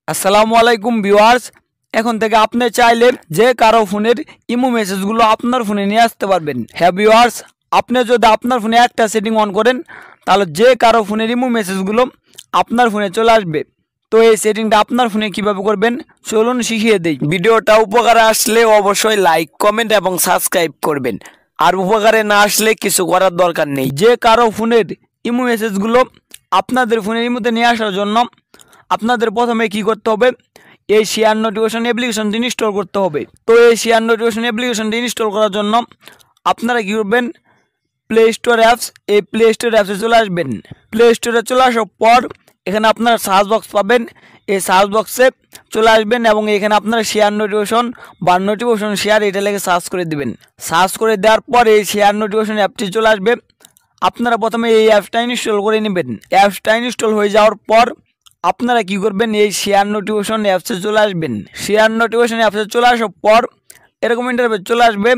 আসসালামু আলাইকুম ভিউয়ার্স। এখন থেকে আপনি চাইলে যে কারো ফোনের ইমো মেসেজগুলো আপনার ফোনে নিয়ে আসতে পারবেন। হ্যাঁ ভিউয়ার্স, আপনি যদি আপনার ফোনে একটা সেটিং অন করেন তাহলে যে কারো ফোনের ইমো মেসেজগুলো আপনার ফোনে চলে আসবে। তো এই সেটিংটা আপনার ফোনে কিভাবে করবেন চলুন শিখিয়ে দেই। ভিডিওটা উপকারে আসলে অবশ্যই লাইক, কমেন্ট এবং সাবস্ক্রাইব করবেন। আর উপকারে না আসলে কিছু করার দরকার নেই। যে কারো ফোনের ইমো মেসেজগুলো আপনাদের ফোনের ইমোতে নিয়ে আসার জন্য আপনাদের প্রথমে কি করতে হবে, এই শেয়ার নোটিফিকেশন অ্যাপ্লিকেশনটি ইনস্টল করতে হবে। তো এই শেয়ার নোটিফিকেশন অ্যাপ্লিকেশনটি ইনস্টল করার জন্য আপনারা কী করবেন, প্লে স্টোর অ্যাপস, এই প্লে স্টোর অ্যাপসে চলে আসবেন। প্লে স্টোরে চলে আসার পর এখানে আপনারা সার্চ বক্স পাবেন, এই সার্চ বক্সে চলে আসবেন এবং এখানে আপনারা শেয়ার নোটিফিকেশন বা নোটিফিকেশন শেয়ার এটা লেগে সার্চ করে দেবেন। সার্চ করে দেওয়ার পর এই শেয়ার নোটিফিকেশন অ্যাপটি চলে আসবে। আপনারা প্রথমে এই অ্যাপসটা ইনস্টল করে নেবেন। অ্যাপসটা ইনস্টল হয়ে যাওয়ার পর আপনারা কি করবেন, এই শেয়ার নোটিফিকেশন অ্যাপসে চলে আসবেন। শেয়ার নোটিফিকেশন অ্যাপসে চলে আসার পর এরকম ইন্টারফেস চলে আসবে।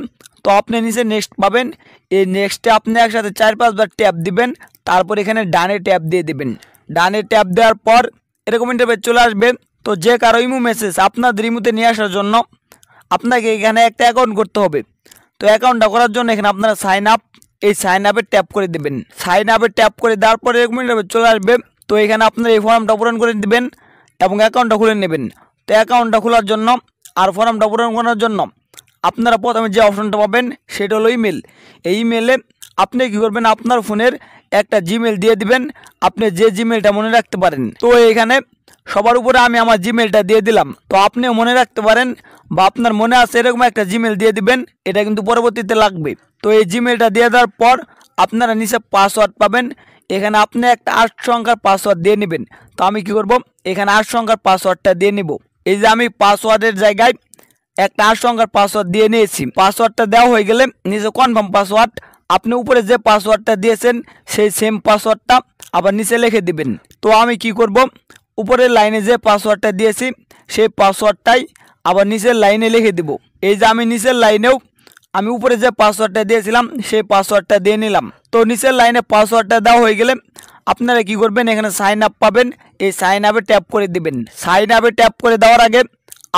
তো আপনি নিচে নেক্সট পাবেন, এই নেক্সটে আপনি একসাথে 4-5 বার ট্যাপ দিবেন, তারপর এখানে ডানে ট্যাপ দিয়ে দেবেন। ডানে ট্যাপ দেওয়ার পর এরকম ইন্টারফেস চলে আসবে। তো যে কারো ইমো মেসেজ আপনাদের ইমোতে নিয়ে আসার জন্য আপনাকে এখানে একটা অ্যাকাউন্ট করতে হবে। তো অ্যাকাউন্টটা করার জন্য এখানে আপনারা সাইন আপ, এই সাইন আপে ট্যাপ করে দেবেন। সাইন আপে ট্যাপ করে দেওয়ার পরে এরকম ইন্টারফেস চলে আসবে। তো এখানে আপনারা এই ফর্মটা পূরণ করে দিবেন এবং অ্যাকাউন্টটা খুলে নেবেন। তো অ্যাকাউন্টটা খোলার জন্য আর ফর্মটা পূরণ করার জন্য আপনারা প্রথমে যে অপশনটা পাবেন সেটা হলো ইমেল। এই ইমেলে আপনি কী করবেন, আপনার ফোনের একটা জিমেল দিয়ে দিবেন, আপনি যে জিমেলটা মনে রাখতে পারেন। তো এখানে সবার উপরে আমি আমার জিমেলটা দিয়ে দিলাম। তো আপনিও মনে রাখতে পারেন বা আপনার মনে আছে এরকম একটা জিমেল দিয়ে দিবেন, এটা কিন্তু পরবর্তীতে লাগবে। তো এই জিমেলটা দিয়ে দেওয়ার পর আপনারা নিচে পাসওয়ার্ড পাবেন, এখানে আপনি একটা 8 সংখ্যার পাসওয়ার্ড দিয়ে নেবেন। তো আমি কি করব, এখানে 8 সংখ্যার পাসওয়ার্ডটা দিয়ে নিব। এই যে আমি পাসওয়ার্ডের জায়গায় একটা 8 সংখ্যার পাসওয়ার্ড দিয়ে নিয়েছি। পাসওয়ার্ডটা দেওয়া হয়ে গেলে নিচে কনফার্ম পাসওয়ার্ড, আপনি উপরে যে পাসওয়ার্ডটা দিয়েছেন সেই সেম পাসওয়ার্ডটা আবার নিচে লিখে দিবেন। তো আমি কি করব, উপরের লাইনে যে পাসওয়ার্ডটা দিয়েছি সেই পাসওয়ার্ডটাই আবার নিচের লাইনে লিখে দেব। এই যে আমি নিচের লাইনেও আমি উপরে যে পাসওয়ার্ডটা দিয়েছিলাম সেই পাসওয়ার্ডটা দিয়ে নিলাম। তো নিচের লাইনে পাসওয়ার্ডটা দেওয়া হয়ে গেলে আপনারা কি করবেন, এখানে সাইন আপ পাবেন, এই সাইন আপে ট্যাপ করে দিবেন। সাইন আপে ট্যাপ করে দেওয়ার আগে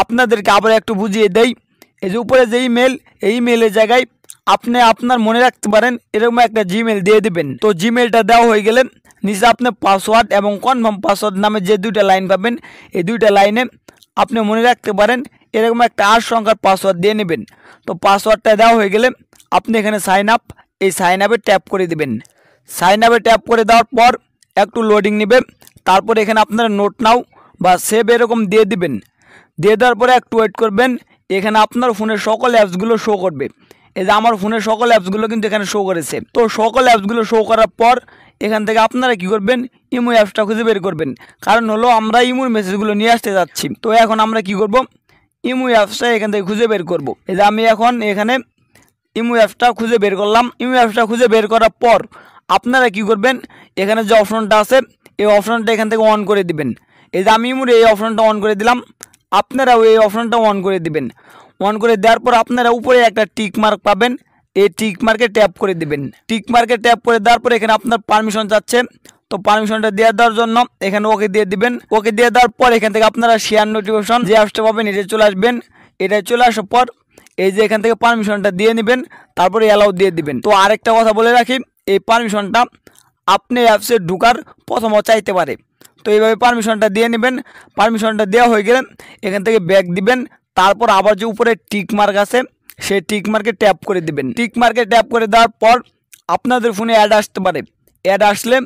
আপনাদেরকে আবার একটু বুঝিয়ে দেই, এই যে উপরে যে ইমেল, এই ইমেলের জায়গায় আপনি আপনার মনে রাখতে পারেন এরকম একটা জিমেল দিয়ে দিবেন। তো জিমেলটা দেওয়া হয়ে গেলে নিচে আপনি পাসওয়ার্ড এবং কনফার্ম পাসওয়ার্ড নামে যে 2টা লাইন পাবেন, এই 2টা লাইনে আপনি মনে রাখতে পারেন এরকম একটা 8 সংখ্যার পাসওয়ার্ড দিয়ে নেবেন। তো পাসওয়ার্ডটা দেওয়া হয়ে গেলে আপনি এখানে সাইন আপ, এই সাইন আপে ট্যাপ করে দেবেন। সাইন আপে ট্যাপ করে দেওয়ার পর একটু লোডিং নেবে, তারপর এখানে আপনারা নোট নাও বা সেভ এরকম দিয়ে দিবেন। দিয়ে দেওয়ার পরে একটু ওয়েট করবেন, এখানে আপনার ফোনের সকল অ্যাপসগুলো শো করবে। এই যে আমার ফোনের সকল অ্যাপসগুলো কিন্তু এখানে শো করেছে। তো সকল অ্যাপসগুলো শো করার পর এখান থেকে আপনারা কি করবেন, ইমো অ্যাপসটা খুঁজে বের করবেন। কারণ হলো আমরা ইমোর মেসেজগুলো নিয়ে আসতে যাচ্ছি। তো এখন আমরা কি করব, ইমো অ্যাপসটা এখান থেকে খুঁজে বের করব। এই যে আমি এখন এখানে ইমো অ্যাপসটা খুঁজে বের করলাম। ইমো অ্যাপসটা খুঁজে বের করার পর আপনারা কি করবেন, এখানে যে অপশনটা আছে এই অপশনটা এখান থেকে অন করে দিবেন। এই যে আমি ইমোর এই অপশনটা অন করে দিলাম, আপনারাও এই অপশনটা অন করে দিবেন। অন করে দেওয়ার পর আপনারা উপরে একটা টিক মার্ক পাবেন, এই টিক মার্কে ট্যাপ করে দিবেন। টিক মার্কে ট্যাপ করে দেওয়ার পর এখানে আপনার পারমিশন চাচ্ছে, তো পারমিশনটা দিয়ে দেওয়ার জন্য এখানে ওকে দিয়ে দিবেন। ওকে দিয়ে দেওয়ার পর এখান থেকে আপনারা শেয়ার নোটিফিকেশন যে অ্যাপসটা পাবেন এটা চলে আসবেন। এটা চলে আসার পর এই যে এখান থেকে পারমিশনটা দিয়ে নেবেন, তারপরে অ্যালাউ দিয়ে দিবেন। তো আরেকটা কথা বলে রাখি, এই পারমিশনটা আপনি অ্যাপসে ঢুকার প্রথমও চাইতে পারে। তো এইভাবে পারমিশনটা দিয়ে নেবেন। পারমিশনটা দেওয়া হয়ে গেলে এখান থেকে ব্যাক দিবেন, তারপর আবার যে উপরে টিক মার্ক আছে সেই টিক মার্কে ট্যাপ করে দিবেন। টিক মার্কে ট্যাপ করে দেওয়ার পর আপনাদের ফোনে অ্যাড আসতে পারে। অ্যাড আসলে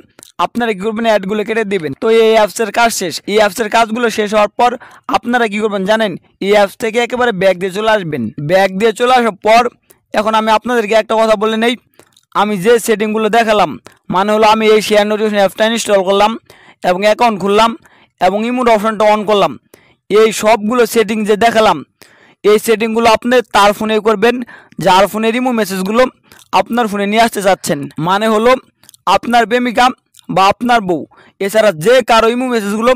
আপনারা কী করবেন, অ্যাডগুলো কেটে দিবেন। তো এই অ্যাপসের কাজ শেষ। এই অ্যাপসের কাজগুলো শেষ হওয়ার পর আপনারা কী করবেন জানেন, এই অ্যাপস থেকে একেবারে ব্যাক দিয়ে চলে আসবেন। ব্যাক দিয়ে চলে আসার পর এখন আমি আপনাদেরকে একটা কথা বলে নেই, আমি যে সেটিংগুলো দেখালাম মানে হলো আমি এই শেয়ার নোটিফিকেশন অ্যাপসটা ইনস্টল করলাম এবং অ্যাকাউন্ট খুললাম এবং ইমোর অপশনটা অন করলাম। এই সবগুলো সেটিং যে দেখালাম এই সেটিংগুলো আপনি তার ফোনে করবেন যার ফোনের ইমো মেসেজগুলো আপনার ফোনে নিয়ে আসতে চাচ্ছেন। মানে হলো আপনার প্রেমিকা বা আপনার বউ, এছাড়া যে কারো ইমো মেসেজগুলো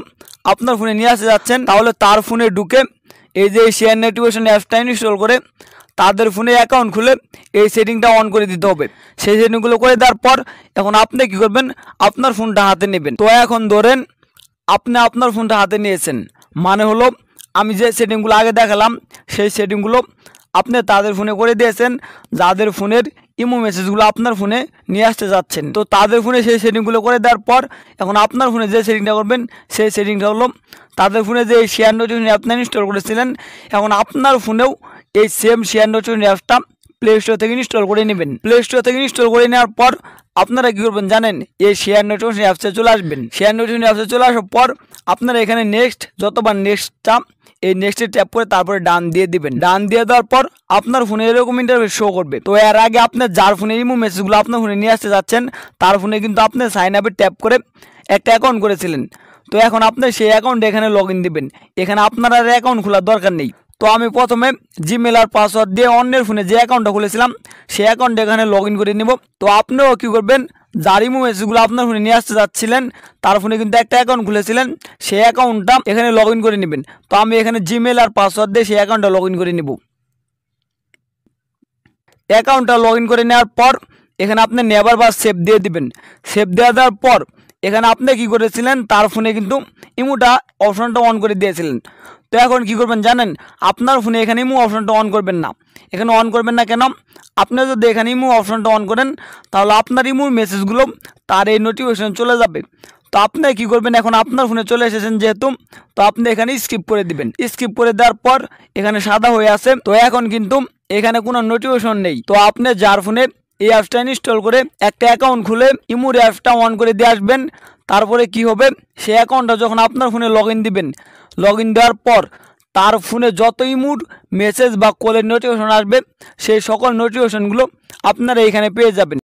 আপনার ফোনে নিয়ে আসতে যাচ্ছেন তাহলে তার ফোনে ঢুকে এই যে শেয়ার নোটিফিকেশন অ্যাপসটা ইনস্টল করে তাদের ফোনে অ্যাকাউন্ট খুলে এই সেটিংটা অন করে দিতে হবে। সেই সেটিংগুলো করে দেওয়ার পর এখন আপনি কি করবেন, আপনার ফোনটা হাতে নেবেন। তো এখন ধরেন আপনি আপনার ফোনটা হাতে নিয়েছেন, মানে হলো আমি যে সেটিংগুলো আগে দেখালাম সেই সেটিংগুলো আপনি তাদের ফোনে করে দিয়েছেন যাদের ফোনের ইমো মেসেজগুলো আপনার ফোনে নিয়ে আসতে যাচ্ছেন। তো তাদের ফোনে সেই সেটিংগুলো করে দেওয়ার পর এখন আপনার ফোনে যে সেটিংটা করবেন সেই সেটিংটা হলো তাদের ফোনে যে শেয়ার নোটিফিকেশন অ্যাপটা ইনস্টল করেছিলেন এখন আপনার ফোনেও এই সেম শেয়ার নোটিফিকেশন অ্যাপটা প্লে স্টোর থেকে ইনস্টল করে নেবেন। প্লে স্টোর থেকে ইনস্টল করে নেওয়ার পর আপনারা কী করবেন জানেন, এই শেয়ার নোটিফিকেশন অ্যাপসে চলে আসবেন। শেয়ার নোটিফিকেশন অ্যাপসে চলে আসার পর আপনারা এখানে নেক্সট যতবার নেক্সটটা এই নেক্সটে ট্যাপ করে তারপরে ডান দিয়ে দিবেন। ডান দিয়ে দেওয়ার পর আপনার ফোনে এরকম ইন্টারফেস শো করবে। তো এর আগে আপনার যার ফোনে ইমো মেসেজগুলো আপনার ফোনে নিয়ে আসতে যাচ্ছেন তার ফোনে কিন্তু আপনি সাইন আপে ট্যাপ করে একটা অ্যাকাউন্ট করেছিলেন। তো এখন আপনি সেই অ্যাকাউন্টে এখানে লগ ইন দেবেন। এখানে আপনার আর অ্যাকাউন্ট খোলার দরকার নেই। তো আমি প্রথমে জিমেল আর পাসওয়ার্ড দিয়ে অন্যের ফোনে যে অ্যাকাউন্টটা খুলেছিলাম সেই অ্যাকাউন্টে এখানে লগ ইন করে নেব। তো আপনিও কী করবেন, যার ইমো মেসেজগুলো আপনার ফোনে নিয়ে আসতে যাচ্ছিলেন তার ফোনে কিন্তু একটা অ্যাকাউন্ট খুলেছিলেন সেই অ্যাকাউন্টটা এখানে লগ ইন করে নেবেন। তো আমি এখানে জিমেল আর পাসওয়ার্ড দিয়ে সেই অ্যাকাউন্টটা লগ ইন করে নেব। অ্যাকাউন্টটা লগ ইন করে নেওয়ার পর এখানে আপনি নেভার বা সেভ দিয়ে দিবেন। সেভ দেওয়ার পর এখানে আপনি কি করেছিলেন তার ফোনে কিন্তু ইমোটা অপশনটা অন করে দিয়েছিলেন। তো এখন কি করবেন জানেন, আপনার ফোনে এখানে ইমো অপশনটা অন করবেন না। এখানে অন করবেন না কেন, আপনি যদি এখানে ইমো অপশনটা অন করেন তাহলে আপনার ইমোর মেসেজগুলো তার এই নোটিফিকেশন চলে যাবে। তো আপনি কি করবেন, এখন আপনার ফোনে চলে এসেছেন যেহেতু, তো আপনি এখানে স্কিপ করে দিবেন। স্কিপ করে দেওয়ার পর এখানে সাদা হয়ে আছে। তো এখন কিন্তু এখানে কোনো নোটিফিকেশন নেই। তো আপনি যার ফোনে এই অ্যাপসটা ইনস্টল করে একটা অ্যাকাউন্ট খুলে ইমোর অ্যাপসটা অন করে দিয়ে আসবেন। তারপরে কি হবে, সেই অ্যাকাউন্টটা যখন আপনার ফোনে লগ ইন দিবেন, লগ ইন দেওয়ার পর তার ফোনে যত ইমোর মেসেজ বা কলের নোটিফিকেশন আসবে সেই সকল নোটিফিকেশনগুলো আপনারা এখানে পেয়ে যাবেন।